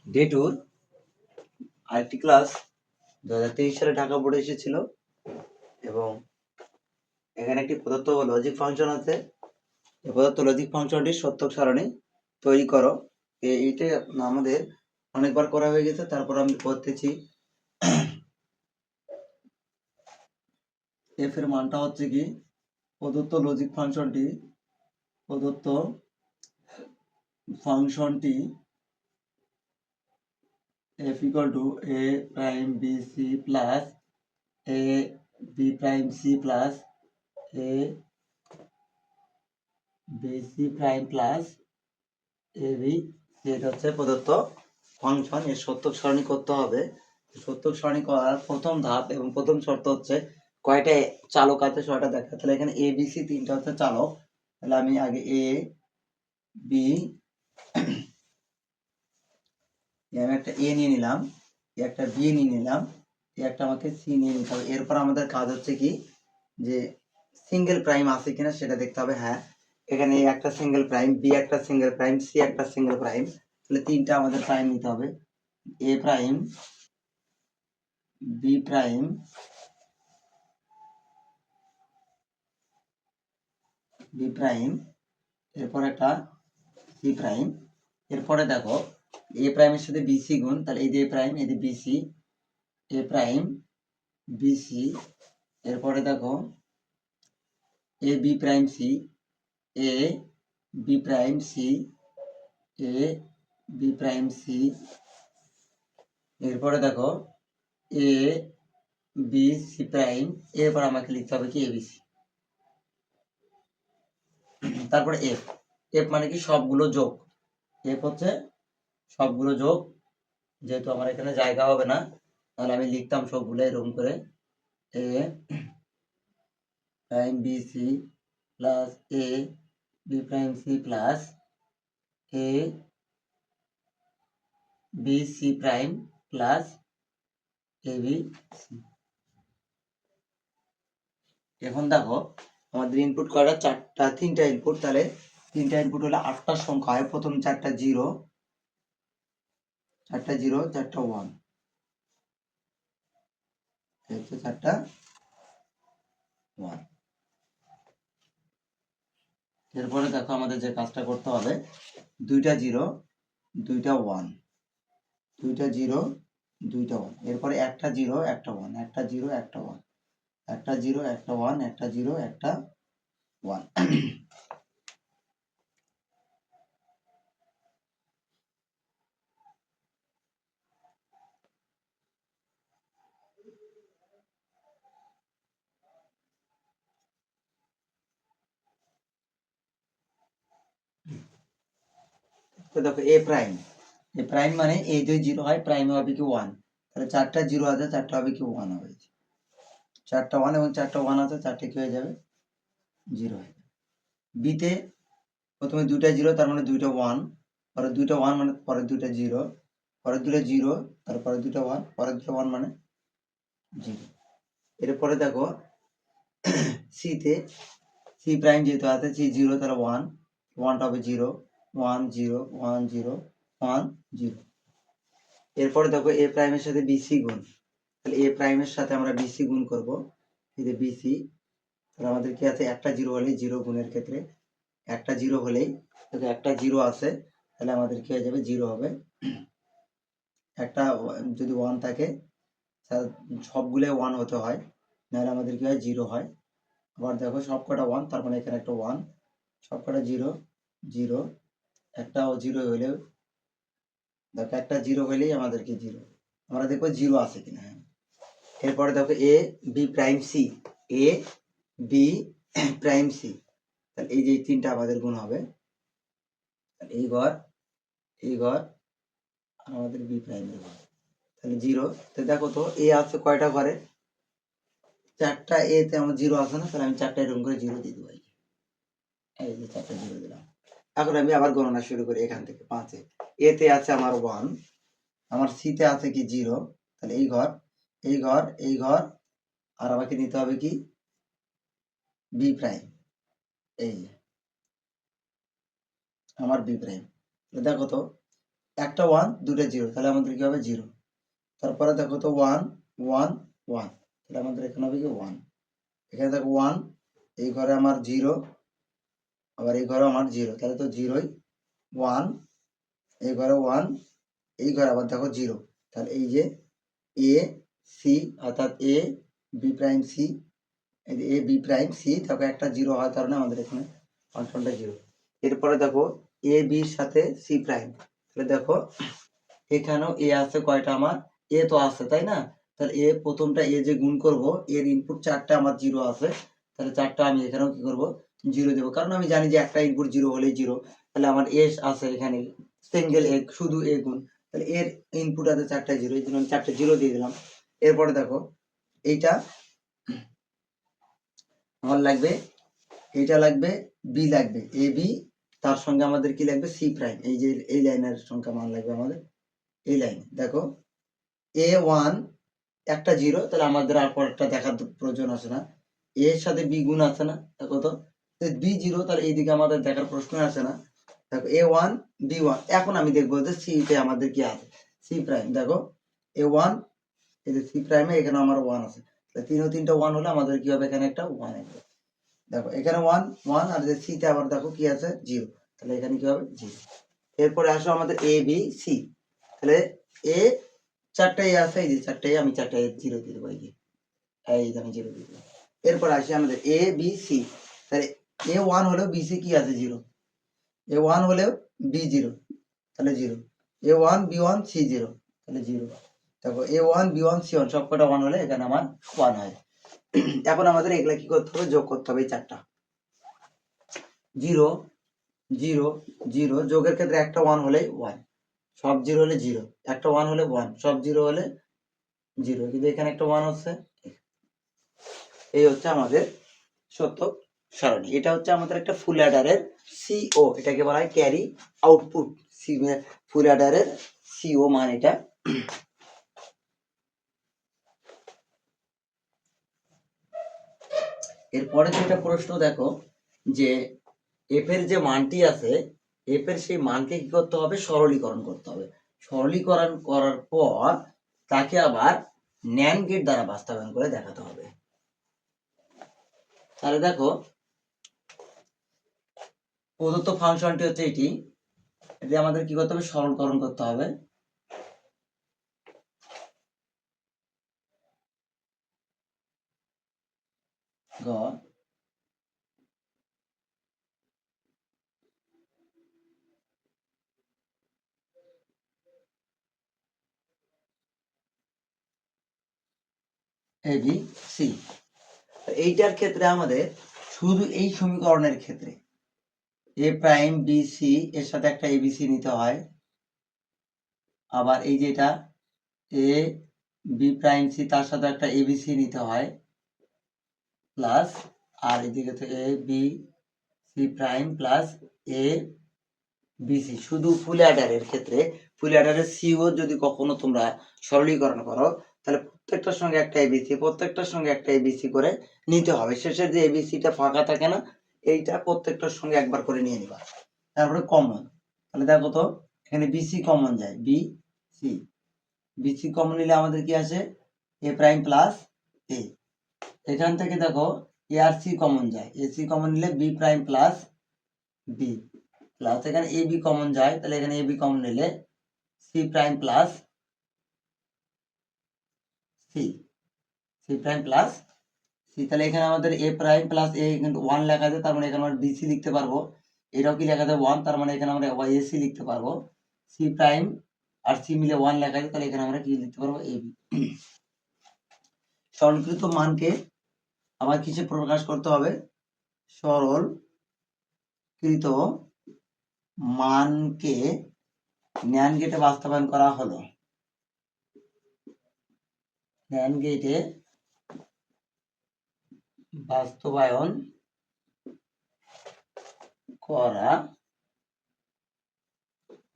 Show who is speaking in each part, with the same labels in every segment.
Speaker 1: Day টুর আরেকটি class 2023 সালে ঢাকা বোর্ডে এসেছিল এবং এখানে একটি প্রদত্ত লজিক ফাংশন আছে। এই প্রদত্ত লজিক ফাংশনটির সত্যক সারণী তৈরি করো। এইটা আমাদের অনেকবার করা হয়ে গেছে, তারপর আমি করতেছি। এফ এর মানটা হচ্ছে কি, প্রদত্ত লজিক ফাংশনটি f equal to a prime b c plus a b prime c plus a b c prime plus a b, এটা হচ্ছে প্রদত্ত ফাংশন। এর সত্যক সারণী করতে হবে। সত্যক সারণী করার প্রথম ধাপ এবং প্রথম শর্ত হচ্ছে কয়টা চালক আছে সেটা দেখা। তাহলে এখানে এ বি সি তিনটা হচ্ছে চালক। তাহলে আমি আগে এ বি, আমি একটা এ নিয়ে নিলাম, একটা বি নিয়ে নিলাম, একটা আমাকে সি নিয়ে নিতে হবে। এরপর আমাদের কাজ হচ্ছে কি, যে সিঙ্গেল প্রাইম আছে কিনা সেটা দেখতে হবে। হ্যাঁ, এখানে এ একটা সিঙ্গেল প্রাইম, বি একটা সিঙ্গেল প্রাইম, সি একটা সিঙ্গেল প্রাইম। তাহলে তিনটা আমাদের প্রাইম নিতে হবে, A prime, B prime, B prime, এরপর একটা সি প্রাইম। এরপরে দেখো এ প্রাইমের সাথে বিসি গুণ, তাহলে এই যে এ প্রাইম, এই যে বিসি, এ প্রাইম বিসি। এরপরে দেখো a b prime c, a b prime c, a b prime c. এরপরে দেখো এ বি সি প্রাইম। এরপর আমাকে লিখতে হবে কি এবিসি। তারপরে এফ, এফ মানে কি সবগুলো যোগ। এফ হচ্ছে সবগুলো যোগ। যেহেতু আমার এখানে জায়গা হবে না, তাহলে আমি লিখতাম সবগুলো এরকম করে, এ prime B C plus A b prime C plus A B C prime plus A B C. এখন দেখো আমাদের ইনপুট করা তিনটা ইনপুট, তাহলে তিনটা ইনপুট হলে 8টা সংখ্যা হয়। প্রথম চারটা জিরো, চারটা ওয়ান, হচ্ছে চারটা ওয়ান। এরপরে দেখো আমাদের যে কাজটা করতে হবে, দুইটা জিরো দুইটা ওয়ান, দুইটা জিরো দুইটা ওয়ান। এরপরে একটা জিরো একটা ওয়ান, একটা জিরো একটা ওয়ান, একটা জিরো একটা ওয়ান, একটা জিরো একটা ওয়ান। তো দেখো এ প্রাইম, এ প্রাইম মানে এই যে জিরো হয় প্রাইম হবে কি ওয়ান। তাহলে চারটা জিরো আছে, চারটা হবে কি ওয়ান হবে। চারটা ওয়ান এবং চারটা ওয়ান আছে, চারটে কি হয়ে যাবে জিরো হয়ে যাবে। বিতে প্রথমে দুইটা জিরো, তার মানে দুইটা ওয়ান, পরে দুইটা ওয়ান মানে পরে দুইটা জিরো, পরে দুইটা জিরো, তারপরে দুইটা ওয়ান, পরে দুইটা ওয়ান মানে জিরো। এরপরে দেখো সিতে, সি প্রাইম যেহেতু আছে, সি জিরো, তাহলে ওয়ান, ওয়ানটা হবে zero, one zero one zero one zero. এরপরে দেখো এ প্রাইমের সাথে বিসি গুণ, তাহলে এ প্রাইমের সাথে আমরা বিসি গুণ করব, এই যে বিসি। তাহলে আমাদের কি আছে, একটা জিরো হলেই জিরো গুণের ক্ষেত্রে, একটা জিরো হলেই, যদি একটা জিরো আছে তাহলে আমাদের কি হয়ে যাবে জিরো হবে। একটা যদি ওয়ান থাকে সবগুলো ওয়ান হতে হয়, নাহলে আমাদের কি হয় জিরো হয়। আবার দেখো সব কটা ওয়ান, তার মানে এখানে একটা ওয়ান, সব কটা জিরো জিরো, একটা জিরো হলেও দেখো একটা জিরো হলেই আমাদেরকে জিরো, আমরা দেখবো জিরো আছে কিনা। এরপরে দেখো a b prime c, a b prime C, তাহলে এই যে তিনটা আমাদের গুণ হবে, এই ঘর এই ঘর আমাদের বি প্রাইমের ঘর, তাহলে জিরো। তো দেখো তো এ আছে কয়টা ঘরে, চারটা। এতে আমার জিরো আছে না, তাহলে আমি চারটা এরকম করে জিরো দিয়ে দেবো। এই যে চারটা জিরো দিলাম। এখন আমি আবার গণনা শুরু করি এখান থেকে, পাঁচে এতে আছে আমার ওয়ান, আমার সিতে আছে কি জিরো, তাহলে এই ঘর এই ঘর এই ঘর, আর আমাকে নিতে হবে কি বি প্রাইম, এই আমার বি প্রাইম। দেখো তো একটা 1 দুটো 0, তাহলে আমাদের কি হবে 0। তারপরে দেখো তো 1 1 1, তাহলে আমাদের এখানে হবে কি 1। এখানে দেখো 1, এই ঘরে আমার 0, আবার এই ঘরে আমার 0, তাহলে তো 0ই 1, এই ঘরে 1, এই ঘরে আবার দেখো 0, তাহলে এই যে এ সি অর্থাৎ এ বি প্রাইম সি, এই যে এ বি প্রাইম সি, দেখো একটা 0 হওয়ার কারণে আমাদের এখানে ফাংশনটা 0। এরপরে দেখো এ বির সাথে সি প্রাইম, তাহলে দেখো এখানেও এ আছে কয়টা, আমার এ তো আছে তাই না, তাহলে এ প্রথমটা এ যে গুণ করব, এর ইনপুট 4টা আমার 0 আছে, তাহলে 4টা আমি এখানেও কি করব 0 দেবো, কারণ আমি জানি যে একটা ইনপুট 0 হলেই 0। তাহলে আমার এস আছে এখানে সিঙ্গেল এ, শুধু এ গুণ, তাহলে এর ইনপুট আছে 4টা 0, এই জন্য আমি 4টে 0 দিয়ে দিলাম। এরপরে দেখো এইটা আমার লাগবে, এইটা লাগবে, বি লাগবে, এ বি, তার সঙ্গে আমাদের কি লাগবে সি প্রাইম, এই যে এই লাইনের সংখ্যা মান লাগবে আমাদের এই লাইনে। দেখো এ 1 একটা 0, তাহলে আমাদের আর পরেরটা দেখার প্রয়োজন আছে না, এর সাথে বি গুণ আছে না, দেখো তো বি 0, তাহলে এইদিকে আমাদের দেখার প্রশ্ন আসে না। দেখো এ 1 বি 1, এখন আমি দেখবো যে সি তে আমাদের কি আছে, সি প্রাইম। দেখো এ 1, এই যে সি প্রাইমে এখানে আমার 1 আছে, তাহলে তিনটা 1 হলে আমাদের কি হবে, এখানে একটা 1 আসবে। দেখো এখানে 1 1, আর যে সি তে আবার দেখো কি আছে 0, তাহলে এখানে কি হবে 0। এরপরে আসো আমাদের এ বি সি, তাহলে এ 4টা এ আছে, এই যে 4টা এ, আমি 4টা এ 0 দিয়ে দেবো, এই যে আমি 0 দিয়ে দিলাম। এরপর আসি আমাদের এ বি সি, তাহলে এ 1 হলেও বি সি কি আছে 0, এ 1 হলেও বি 0, তাহলে 0, এ 1 বি 1 সি 0, তাহলে 0। দেখো এ 1 বি 1 সি 1 সবকটা 1 হলে এখানে আমার 1 হয়। এখন আমাদের এগুলা কি করতে হবে, যোগ করতে হবে এই 4টা 0 0 0, যোগের ক্ষেত্রে একটা 1 হলে 1, সব 0 হলে 0, একটা 1 হলে 1, সব 0 হলে 0, কিন্তু এখানে একটা 1 হচ্ছে। এই হচ্ছে আমাদের সত্য সারণী। এটা হচ্ছে আমাদের একটা ফুল অ্যাডারের সিও, এটাকে বলা হয় ক্যারি আউটপুট, ফুল অ্যাডারের সিও মান এটা। এরপরে যেটা প্রশ্ন দেখো, যে এফ এর যে মানটি আছে, এফ এর সেই মানকে কি করতে হবে, সরলীকরণ করতে হবে। সরলীকরণ করার পর তাকে আবার ন্যান্ড গেট দ্বারা বাস্তবায়ন করে দেখাতে হবে। তাহলে দেখো প্রদত্ত ফাংশনটি হচ্ছে এটি, এটি আমাদের কি করতে হবে, সরলকরণ করতে হবে। গ এ বি সি, এইটার ক্ষেত্রে আমাদের শুধু এই সমীকরণের ক্ষেত্রে এ প্রাইম বি সি এর সাথে একটা এবিসি নিতে হয়, আবার এই যেটা এ বি প্রাইম সি তার সাথে একটা এবিসি নিতে হয়, প্লাস আর এদিকে তো A B C prime plus A BC. শুধু ফুল অ্যাডারের ক্ষেত্রে, ফুল অ্যাডারের সিও যদি কখনো তোমরা সরলীকরণ করো, তাহলে প্রত্যেকটার সঙ্গে একটা এবিসি, প্রত্যেকটার সঙ্গে একটা এবিসি করে নিতে হবে। শেষের যে এবিসিটা ফাঁকা থাকে না, এইটা প্রত্যেকটার সঙ্গে একবার করে নিয়ে নিবা। তারপরে কমন, তাহলে দেখো তো এখানে বিসি কমন যায়, বি সি, বিসি কমন নিলে আমাদের কি আসে, এ প্রাইম প্লাস এ। এখান থেকে দেখো এ আর সি কমন যায়, এ সি কমন নিলে b prime plus b, plus এখানে এ বি কমন যায়, তাহলে এখানে এ বি কমন নিলে c prime plus c, c prime plus c. তাহলে এখানে আমাদের এ প্রাইম প্লাস এ কিন্তু 1 লেখা আছে, তার মানে এখানে আমরা বিসি লিখতে পারবো। এটাও কি লেখা আছে 1, তার মানে এখানে আমরা এসি লিখতে পারবো। সি প্রাইম আর সি মিলে 1 লেখা আছে, তাহলে এখানে আমরা কি লিখতে পারবো, এবি। সরলীকৃত মানকে আবার কিসে প্রকাশ করতে হবে, সরলকৃত মানকে ন্যান্ড গেটে বাস্তবায়ন করা হলো, ন্যান্ড গেটে বাস্তবায়ন করা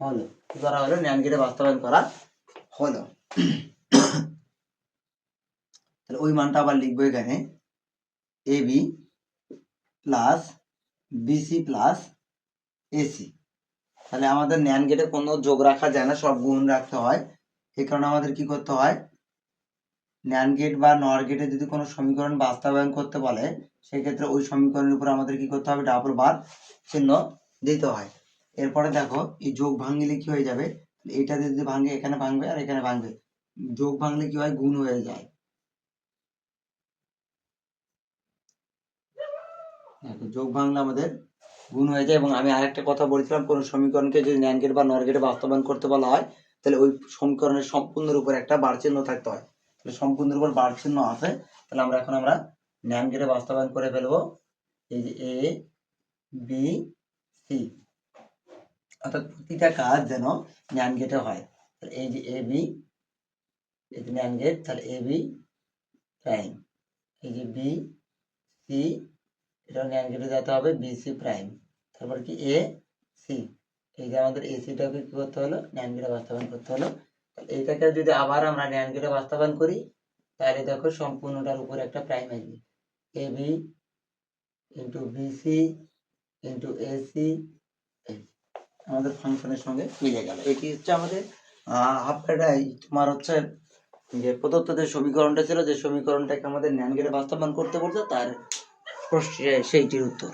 Speaker 1: হলো, কি করা হলো, ন্যান্ড গেটে বাস্তবায়ন করা হলো। তাহলে ওই মানটা আবার লিখবো এখানে, এ B plus BC plus AC, তাহলে আমাদের ন্যান গেটে কোনো যোগ রাখা যায় না, সব গুণ রাখতে হয়। এই কারণে আমাদের কি করতে হয়, ন্যান গেট বা নর গেটে যদি কোনো সমীকরণ বাস্তবায়ন করতে বলে সেক্ষেত্রে ওই সমীকরণের উপর আমাদের কি করতে হবে, ডাবল বার চিহ্ন দিতে হয়। এরপরে দেখো এই যোগ ভাঙলে কি হয়ে যাবে, এটা যদি ভাঙে এখানে ভাঙবে আর এখানে ভাঙবে, যোগ ভাঙলে কি হয়, গুণ হয়ে যায়। যোগ ভাঙলে আমাদের গুণ হয়ে যায়। এবং আমি আরেকটা কথা বলছিলাম, কোন সমীকরণকে যদি ন্যান গেট বা নর গেটে বাস্তবায়ন করতে বলা হয় তাহলে ওই সমীকরণের সম্পূর্ণের উপর একটা বার চিহ্ন থাকতে হয়। তাহলে সম্পূর্ণের উপর বার চিহ্ন আছে, তাহলে আমরা ন্যান গেটে বাস্তবায়ন করে ফেলবো। এই যে এ বি সি, অর্থাৎ প্রতিটা কাজ যেন ন্যান গেটে হয়। তাহলে এই যে এ বি, এই যে ন্যান গেট, তাহলে এ বি প্রাইম, এই যে বি সি, এটা ন্যান গেটে যেতে হবে বি সি প্রাইম, তারপর কি এ সি, এই যে আমাদের এসিটাকে কি করতে হলো, ন্যান গেটে বাস্তবায়ন করতে হলো। এইটাকে যদি আবার আমরা ন্যান গেটে বাস্তবায়ন করি তাহলে দেখো সম্পূর্ণটার উপর একটা প্রাইম আসবে, A B into BC into AC, আমাদের ফাংশনের সঙ্গে মিলে গেল। এটি হচ্ছে আমাদের হাফ প্যাটাই তোমার হচ্ছে যে প্রদত্ত যে সমীকরণটা ছিল, যে সমীকরণটাকে আমাদের ন্যান গেটে বাস্তবায়ন করতে বলছে তার সেইটির উত্তর।